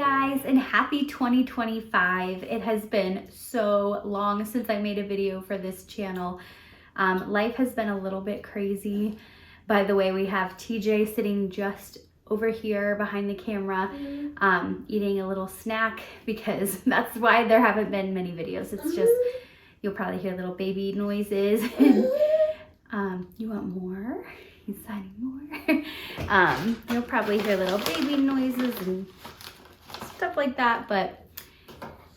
guys, and happy 2025. It has been so long since I made a video for this channel. Life has been a little bit crazy. By the way, we have TJ sitting just over here behind the camera, eating a little snack because that's why there haven't been many videos. It's just, you'll probably hear little baby noises. You want more? He's signing more. You'll probably hear little baby noises and stuff like that, but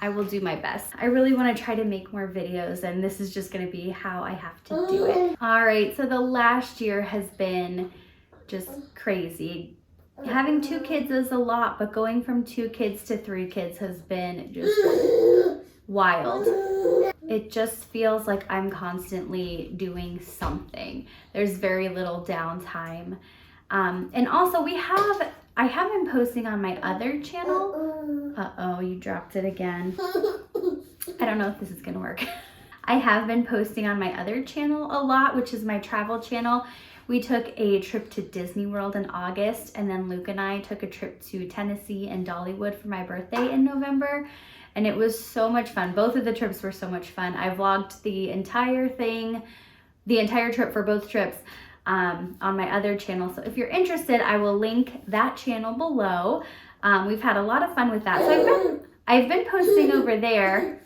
I will do my best. I really want to try to make more videos, and this is just going to be how I have to do it. All right, so the last year has been just crazy. Having 2 kids is a lot, but going from 2 kids to 3 kids has been just wild. It just feels like I'm constantly doing something. There's very little downtime. And also I have been posting on my other channel. Uh-oh, you dropped it again. I don't know if this is gonna work. I have been posting on my other channel a lot, which is my travel channel. We took a trip to Disney World in August, and then Luke and I took a trip to Tennessee and Dollywood for my birthday in November. And it was so much fun. Both of the trips were so much fun. I vlogged the entire thing, the entire trip for both trips on my other channel. So if you're interested, I will link that channel below. We've had a lot of fun with that. So I've been posting over there.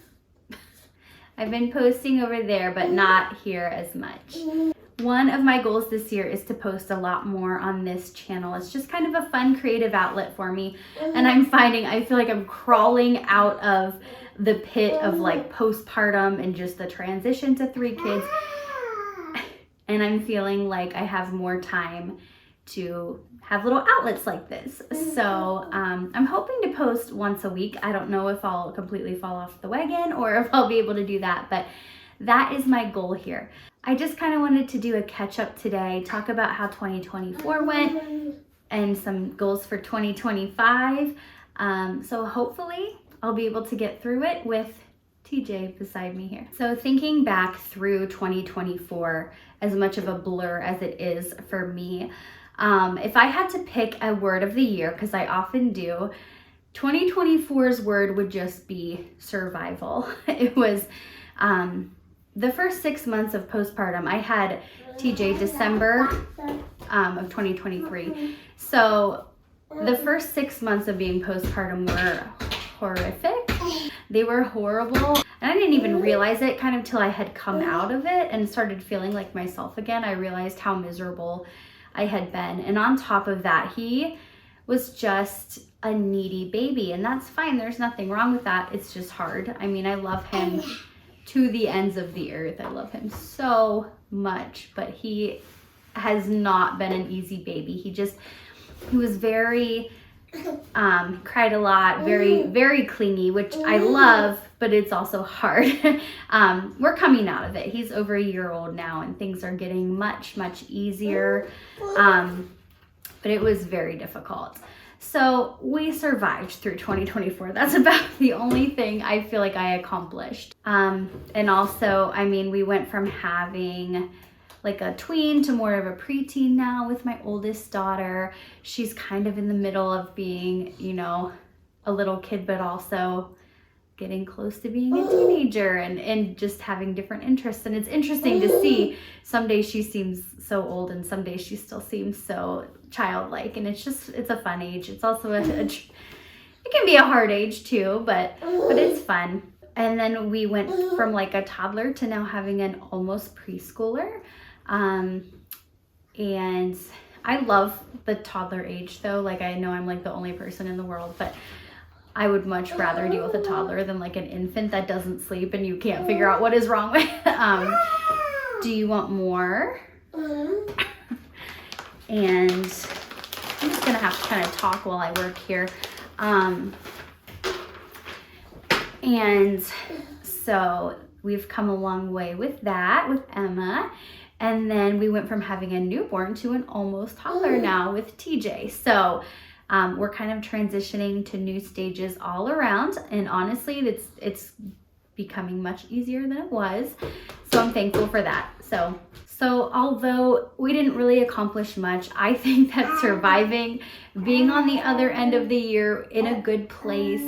I've been posting over there, but not here as much. One of my goals this year is to post a lot more on this channel. It's just kind of a fun creative outlet for me. And I'm finding, I feel like I'm crawling out of the pit of like postpartum and just the transition to 3 kids. And I'm feeling like I have more time to have little outlets like this. So I'm hoping to post once a week. I don't know if I'll completely fall off the wagon or if I'll be able to do that, but that is my goal here. I just kind of wanted to do a catch up today, talk about how 2024 went and some goals for 2025. So hopefully I'll be able to get through it with TJ beside me here. So thinking back through 2024, as much of a blur as it is for me, if I had to pick a word of the year, because I often do, 2024's word would just be survival. It was the first 6 months of postpartum. I had TJ December of 2023. So the first 6 months of being postpartum were horrific. They were horrible. And I didn't even realize it kind of till I had come out of it and started feeling like myself again. I realized how miserable I had been. And on top of that, he was just a needy baby, and that's fine. There's nothing wrong with that. It's just hard. I mean, I love him to the ends of the earth. I love him so much, but he has not been an easy baby. He was very, cried a lot, very, very clingy, which I love, but it's also hard. We're coming out of it. He's over a year old now, and things are getting much, much easier. But it was very difficult. So we survived through 2024. That's about the only thing I feel like I accomplished. And also, I mean, we went from having like a tween to more of a preteen now with my oldest daughter. She's kind of in the middle of being, you know, a little kid, but also getting close to being a teenager and just having different interests. And it's interesting to see, some days she seems so old and some days she still seems so childlike, and it's a fun age. It's also it can be a hard age too, but it's fun. And then we went from like a toddler to now having an almost preschooler. And I love the toddler age though. Like, I know I'm like the only person in the world, but I would much rather deal with a toddler than like an infant that doesn't sleep and you can't figure out what is wrong with. Do you want more? And I'm just gonna have to kind of talk while I work here. And so we've come a long way with that, with Emma. And then we went from having a newborn to an almost toddler now with TJ. So we're kind of transitioning to new stages all around. And honestly, it's becoming much easier than it was. So I'm thankful for that. So although we didn't really accomplish much, I think that surviving, being on the other end of the year in a good place,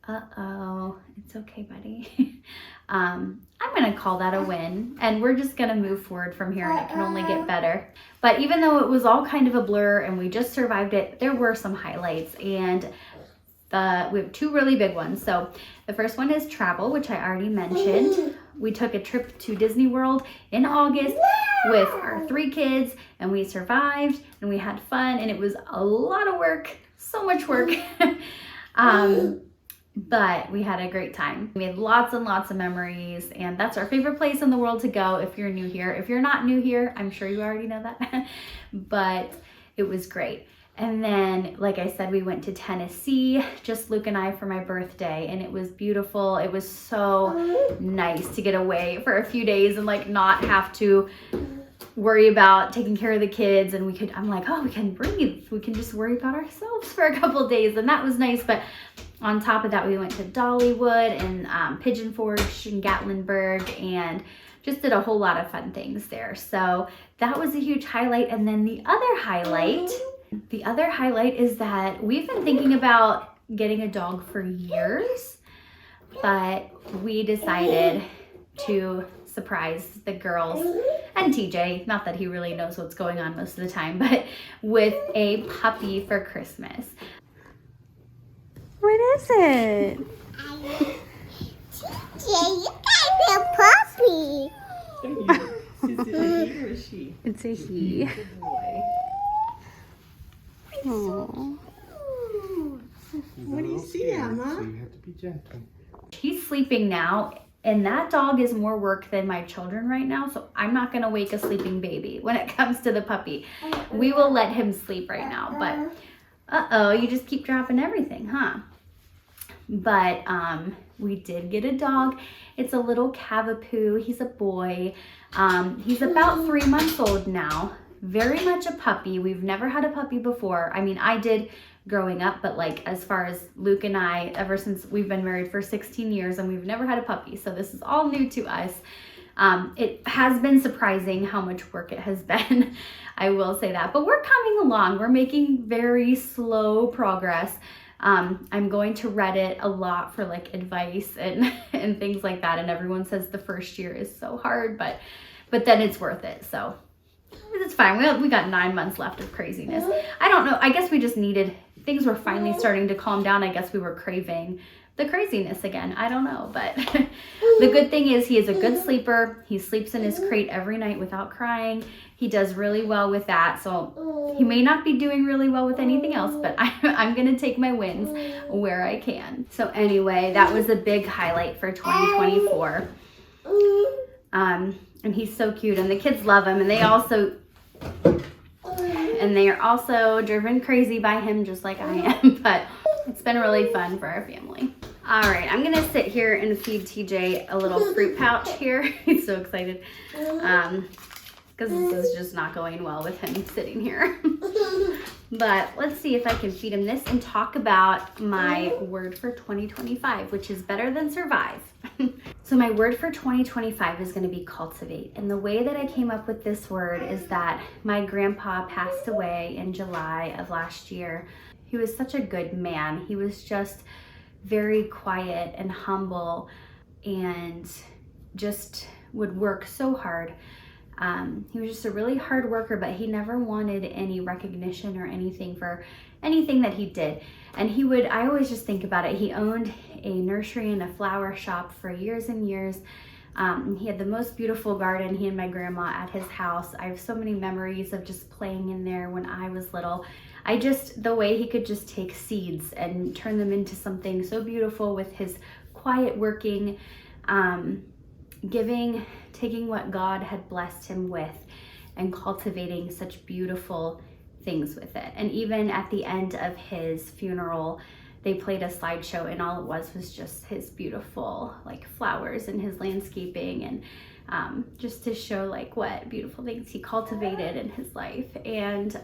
it's okay, buddy. I'm gonna call that a win, and we're just gonna move forward from here, and it can only get better. But even though it was all kind of a blur and we just survived it, there were some highlights, and we have two really big ones. So the first one is travel, which I already mentioned. We took a trip to Disney World in August with our 3 kids, and we survived and we had fun, and it was a lot of work, so much work. But we had a great time. We had lots and lots of memories, and that's our favorite place in the world to go if you're new here. If you're not new here, I'm sure you already know that, but it was great. And then, like I said, we went to Tennessee, just Luke and I, for my birthday, and it was beautiful. It was so nice to get away for a few days and like not have to worry about taking care of the kids. And I'm like, oh, we can breathe. We can just worry about ourselves for a couple of days, and that was nice. But on top of that, we went to Dollywood and Pigeon Forge and Gatlinburg, and just did a whole lot of fun things there. So that was a huge highlight. And then the other highlight is that we've been thinking about getting a dog for years, but we decided to surprise the girls and TJ, not that he really knows what's going on most of the time, but with a puppy for Christmas. What is it? TJ, you got a puppy. Is it a he or a she? It's a he. Good boy. Aww. What do you see, Emma? So you have to be gentle. He's sleeping now, and that dog is more work than my children right now, so I'm not gonna wake a sleeping baby when it comes to the puppy. We will let him sleep right now, but you just keep dropping everything, huh? But we did get a dog. It's a little Cavapoo. He's a boy. He's about 3 months old now. Very much a puppy. We've never had a puppy before. I mean, I did growing up, but like as far as Luke and I, ever since we've been married for 16 years, and we've never had a puppy. So this is all new to us. It has been surprising how much work it has been. I will say that, but we're coming along. We're making very slow progress. I'm going to Reddit a lot for like advice and things like that. And everyone says the first year is so hard, but then it's worth it. So it's fine. We got 9 months left of craziness. I don't know. I guess we just things were finally starting to calm down. I guess we were craving the craziness again. I don't know, but the good thing is he is a good sleeper. He sleeps in his crate every night without crying. He does really well with that. So he may not be doing really well with anything else, but I'm going to take my wins where I can. So anyway, that was a big highlight for 2024. And he's so cute, and the kids love him, and they are also driven crazy by him just like I am, but it's been really fun for our family. All right, I'm gonna sit here and feed TJ a little fruit pouch here. He's so excited because this is just not going well with him sitting here. But let's see if I can feed him this and talk about my word for 2025, which is better than survive. So my word for 2025 is going to be cultivate. And the way that I came up with this word is that my grandpa passed away in July of last year. He was such a good man. He was just very quiet and humble and just would work so hard. He was just a really hard worker, but he never wanted any recognition or anything for anything that he did. And I always just think about it. He owned a nursery and a flower shop for years and years. He had the most beautiful garden, he and my grandma, at his house. I have so many memories of just playing in there when I was little. The way he could just take seeds and turn them into something so beautiful with his quiet working, taking what God had blessed him with and cultivating such beautiful things with it. And even at the end of his funeral, they played a slideshow, and all it was just his beautiful like flowers and his landscaping, and just to show like what beautiful things he cultivated in his life. And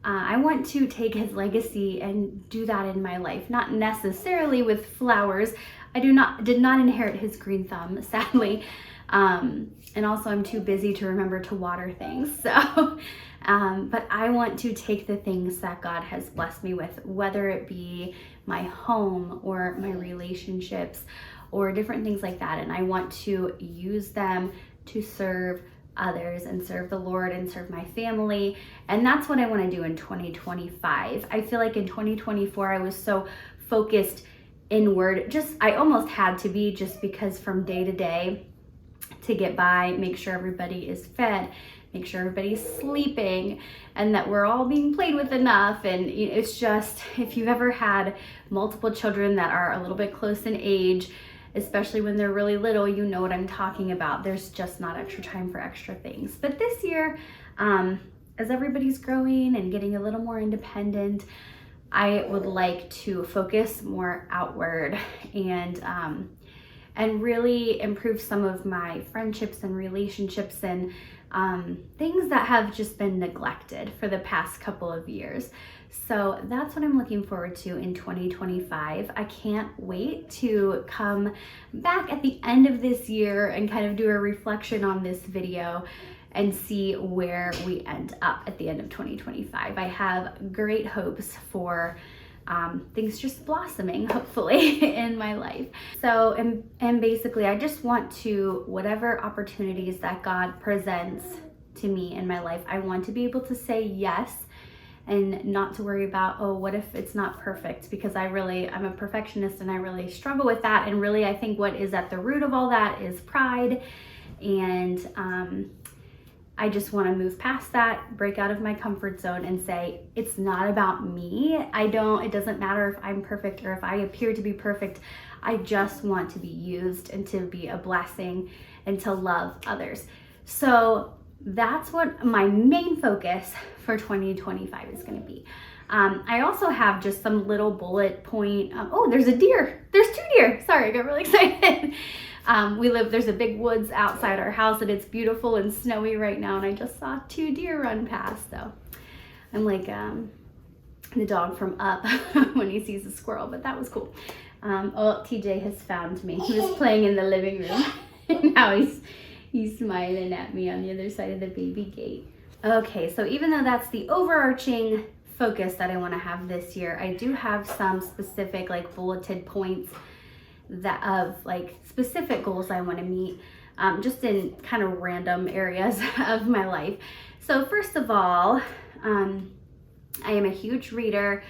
I want to take his legacy and do that in my life, not necessarily with flowers. did not inherit his green thumb, sadly. And also I'm too busy to remember to water things. So, but I want to take the things that God has blessed me with, whether it be my home or my relationships or different things like that. And I want to use them to serve others and serve the Lord and serve my family. And that's what I want to do in 2025. I feel like in 2024, I was so focused inward. I almost had to be, just because from day to day, to get by, make sure everybody is fed, make sure everybody's sleeping, and that we're all being played with enough. And it's just, if you've ever had multiple children that are a little bit close in age, especially when they're really little, you know what I'm talking about. There's just not extra time for extra things. But this year, as everybody's growing and getting a little more independent, I would like to focus more outward and really improve some of my friendships and relationships and things that have just been neglected for the past couple of years. So that's what I'm looking forward to in 2025. I can't wait to come back at the end of this year and kind of do a reflection on this video and see where we end up at the end of 2025. I have great hopes for things just blossoming, hopefully, in my life. So, and basically, I just want to, whatever opportunities that God presents to me in my life, I want to be able to say yes and not to worry about, oh, what if it's not perfect? Because I'm a perfectionist and I really struggle with that. And really, I think what is at the root of all that is pride. And I just want to move past that, break out of my comfort zone and say, it's not about me. It doesn't matter if I'm perfect or if I appear to be perfect. I just want to be used and to be a blessing and to love others. So that's what my main focus for 2025 is going to be. I also have just some little bullet point. Oh, there's a deer. There's 2 deer. Sorry, I got really excited. There's a big woods outside our house and it's beautiful and snowy right now. And I just saw 2 deer run past. So I'm like the dog from Up when he sees a squirrel, but that was cool. TJ has found me. He was playing in the living room. And now he's smiling at me on the other side of the baby gate. Okay, so even though that's the overarching focus that I want to have this year, I do have some specific bulleted points of specific goals I want to meet, just in kind of random areas of my life. So first of all, I am a huge reader,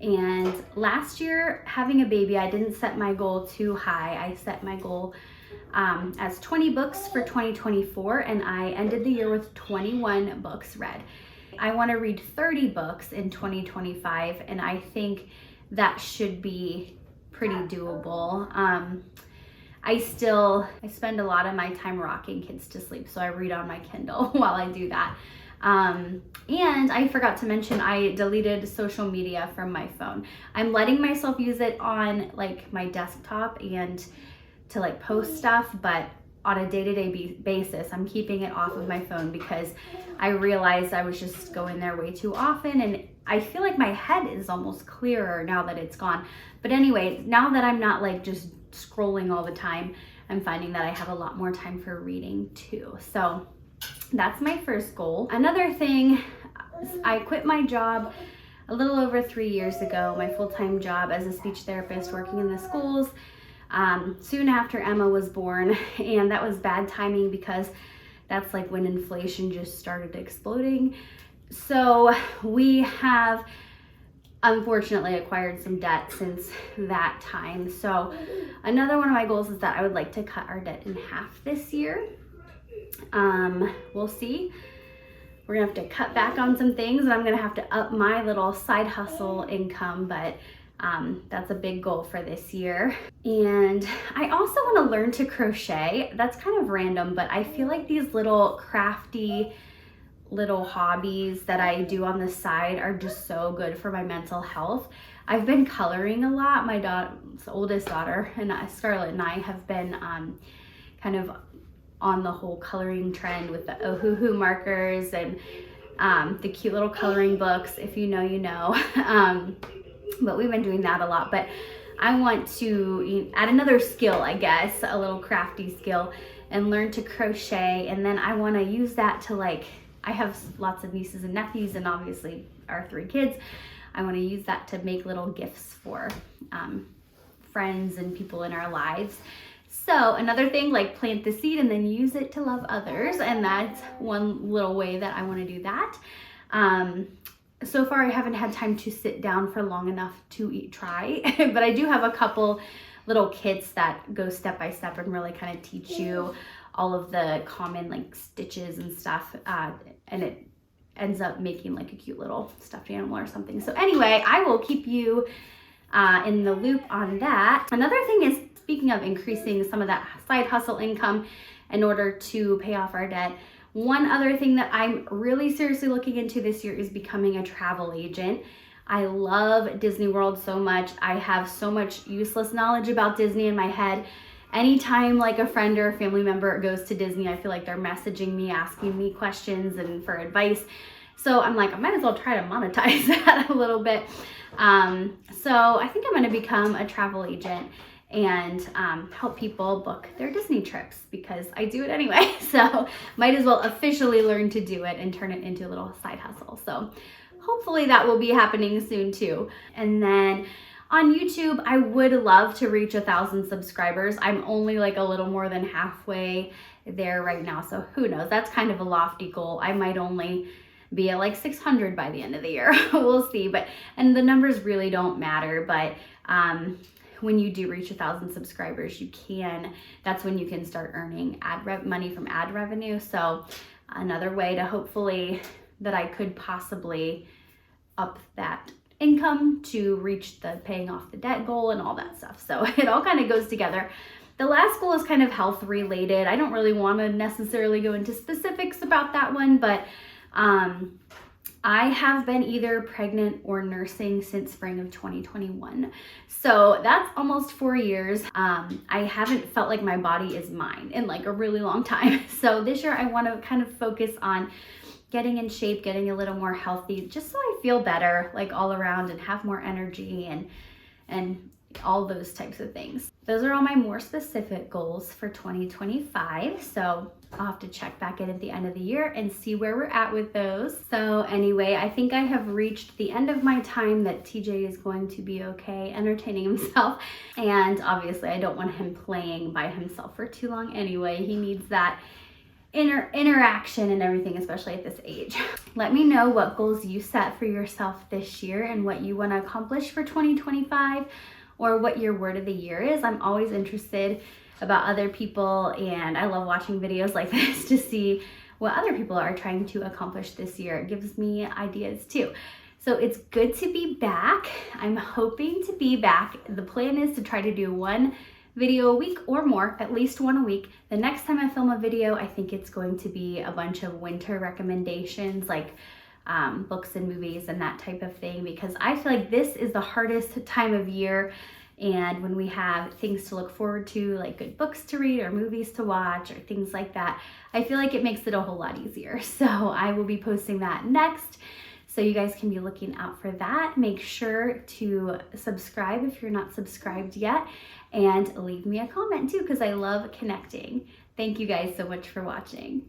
and last year having a baby, I didn't set my goal too high. I set my goal as 20 books for 2024, and I ended the year with 21 books read. I want to read 30 books in 2025, and I think that should be pretty doable. I spend a lot of my time rocking kids to sleep, so I read on my Kindle while I do that. And I forgot to mention, I deleted social media from my phone. I'm letting myself use it on my desktop and to post stuff, but on a day-to-day basis, I'm keeping it off of my phone because I realized I was just going there way too often, and I feel like my head is almost clearer now that it's gone. But anyway, now that I'm not just scrolling all the time, I'm finding that I have a lot more time for reading too. So that's my first goal. Another thing, I quit my job a little over 3 years ago, my full-time job as a speech therapist working in the schools, soon after Emma was born. And that was bad timing because that's when inflation just started exploding. So we have unfortunately acquired some debt since that time. So another one of my goals is that I would like to cut our debt in half this year. We'll see. We're gonna have to cut back on some things, and I'm gonna have to up my little side hustle income, but that's a big goal for this year. And I also want to learn to crochet. That's kind of random, but I feel like these little crafty little hobbies that I do on the side are just so good for my mental health. I've been coloring a lot. My oldest daughter, and Scarlett, and I have been kind of on the whole coloring trend with the Ohuhu markers and the cute little coloring books. If you know, you know. But we've been doing that a lot. But I want to add another skill, I guess, a little crafty skill, and learn to crochet. And then I want to use that to, like, I have lots of nieces and nephews and obviously our 3 kids. I want to use that to make little gifts for friends and people in our lives. So another thing, like, plant the seed and then use it to love others. And that's one little way that I want to do that. So far I haven't had time to sit down for long enough to try, but I do have a couple little kits that go step by step and really kind of teach you all of the common, like, stitches and stuff, and it ends up making like a cute little stuffed animal or something. So anyway, I will keep you in the loop on that. Another thing is, speaking of increasing some of that side hustle income in order to pay off our debt, one other thing that I'm really seriously looking into this year is becoming a travel agent. I love Disney World so much. I have so much useless knowledge about Disney in my head. Anytime, like, a friend or a family member goes to Disney, I feel like they're messaging me, asking me questions and for advice. So I'm like, I might as well try to monetize that a little bit. So I think I'm going to become a travel agent and help people book their Disney trips, because I do it anyway. So might as well officially learn to do it and turn it into a little side hustle. So hopefully that will be happening soon too. And then on YouTube, I would love to reach 1,000 subscribers. I'm only like a little more than halfway there right now. So who knows? That's kind of a lofty goal. I might only be at like 600 by the end of the year. We'll see. And the numbers really don't matter. But when you do reach 1,000 subscribers, that's when you can start earning money from ad revenue. So another way to hopefully that I could possibly up that income to reach the paying off the debt goal and all that stuff. So it all kind of goes together. The last goal is kind of health related. I don't really want to necessarily go into specifics about that one, but I have been either pregnant or nursing since spring of 2021. So that's almost 4 years. I haven't felt like my body is mine in like a really long time. So this year I want to kind of focus on getting in shape, getting a little more healthy, just so I feel better, like, all around, and have more energy and all those types of things. Those are all my more specific goals for 2025. So I'll have to check back in at the end of the year and see where we're at with those. So anyway, I think I have reached the end of my time that TJ is going to be okay entertaining himself. And obviously I don't want him playing by himself for too long anyway. He needs that interaction and everything, especially at this age. Let me know what goals you set for yourself this year and what you want to accomplish for 2025, or what your word of the year is. I'm always interested about other people, and I love watching videos like this to see what other people are trying to accomplish this year. It gives me ideas too. So it's good to be back. I'm hoping to be back. The plan is to try to do 1 video a week or more, at least 1 a week. The next time I film a video, I think it's going to be a bunch of winter recommendations, like books and movies and that type of thing, because I feel like this is the hardest time of year. And when we have things to look forward to, like good books to read or movies to watch or things like that, I feel like it makes it a whole lot easier. So I will be posting that next. So you guys can be looking out for that. Make sure to subscribe if you're not subscribed yet, and leave me a comment too, because I love connecting. Thank you guys so much for watching.